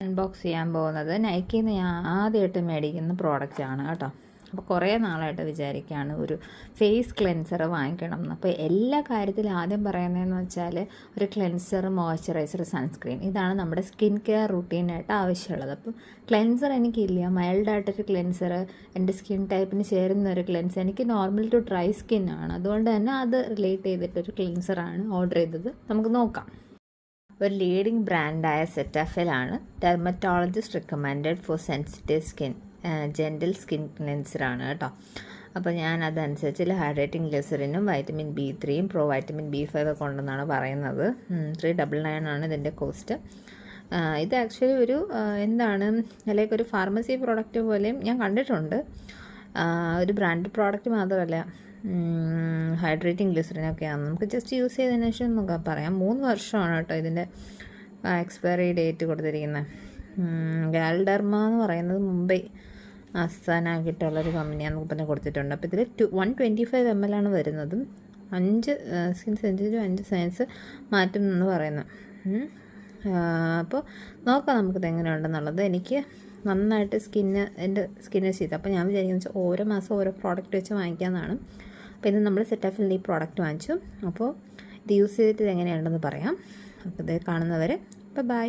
Unbox ചെയ്യാൻ പോകുന്നത് നൈക്കിയിൽ നിന്ന് ഞാൻ ആദ്യമായിട്ട് മേടിക്കുന്ന പ്രോഡക്റ്റാണ് കേട്ടോ. അപ്പോൾ കുറേ നാളായിട്ട് വിചാരിക്കുകയാണ് ഒരു ഫേസ് ക്ലെൻസർ വാങ്ങിക്കണം എന്ന്. അപ്പോൾ എല്ലാ കാര്യത്തിലും ആദ്യം പറയുന്നതെന്ന് വെച്ചാൽ ഒരു ക്ലെൻസർ, മോയ്സ്ചറൈസർ, സൺസ്ക്രീൻ, ഇതാണ് നമ്മുടെ സ്കിൻ കെയർ റുട്ടീനായിട്ട് ആവശ്യമുള്ളത്. അപ്പം ക്ലെൻസർ എനിക്കില്ല, മൈൽഡായിട്ടൊരു ക്ലെൻസർ, എൻ്റെ സ്കിൻ ടൈപ്പിന് ചേരുന്ന ഒരു ക്ലെൻസർ. എനിക്ക് നോർമൽ ടു ഡ്രൈ സ്കിന്നാണ്, അതുകൊണ്ട് തന്നെ അത് റിലേറ്റ് ചെയ്തിട്ടൊരു ക്ലെൻസറാണ് ഓർഡർ ചെയ്തത്. നമുക്ക് നോക്കാം. ഒരു ലീഡിംഗ് ബ്രാൻഡായ സെറ്റാഫിലാണ് dermatologist recommended for sensitive skin gentle skin ക്ലെൻസറാണ് കേട്ടോ. അപ്പോൾ ഞാൻ അതനുസരിച്ച് ഹൈഡ്രേറ്റിംഗ് ഗ്ലിസറിനും vitamin B3 pro vitamin B5 ഒക്കെ ഉണ്ടെന്നാണ് പറയുന്നത്. 399 ആണ് ഇതിൻ്റെ കോസ്റ്റ്. ഇത് ആക്ച്വലി ഒരു എന്താണ് ലൈക്ക് ഒരു ഫാർമസി പ്രോഡക്റ്റ് പോലെയും ഞാൻ കണ്ടിട്ടുണ്ട്. ഒരു ബ്രാൻഡ് പ്രോഡക്റ്റ് മാത്രമല്ല, ഹൈഡ്രേറ്റിംഗ് ഗ്ലിസറിനൊക്കെയാണ്. നമുക്ക് ജസ്റ്റ് യൂസ് ചെയ്തതിന് ശേഷം നമുക്ക് പറയാം. 3 വർഷമാണ് കേട്ടോ ഇതിൻ്റെ എക്സ്പയറി ഡേറ്റ് കൊടുത്തിരിക്കുന്നത്. ഗാൽഡർമ എന്ന് പറയുന്നത് മുംബൈ ആസ്ഥാനമാക്കിയിട്ടുള്ളൊരു കമ്പനിയാണ് നമുക്ക് പിന്നെ കൊടുത്തിട്ടുണ്ട്. അപ്പോൾ ഇതിൽ 125 ml ആണ് വരുന്നതും 5 സ്കിൻ സെൻസിറ്റീവ് 5 സയൻസ് മാറ്റും എന്ന് പറയുന്നത്. അപ്പോൾ നോക്കാം നമുക്കിത് എങ്ങനെയുണ്ടെന്നുള്ളത്. എനിക്ക് നന്നായിട്ട് എൻ്റെ സ്കിന്ന് ചെയ്ത്, അപ്പോൾ ഞാൻ വിചാരിക്കുന്നത് വെച്ചാൽ ഓരോ മാസം ഓരോ പ്രോഡക്റ്റ് വെച്ച് വാങ്ങിക്കാമെന്നാണ്. അപ്പോൾ ഇന്ന് നമ്മൾ സെറ്റാഫിൽ ഈ പ്രോഡക്റ്റ് വാങ്ങിച്ചു. അപ്പോൾ ഇത് യൂസ് ചെയ്തിട്ട് ഇത് എങ്ങനെയുണ്ടെന്ന് പറയാം. അപ്പോൾ ഇത് കാണുന്നവരെ ബൈ.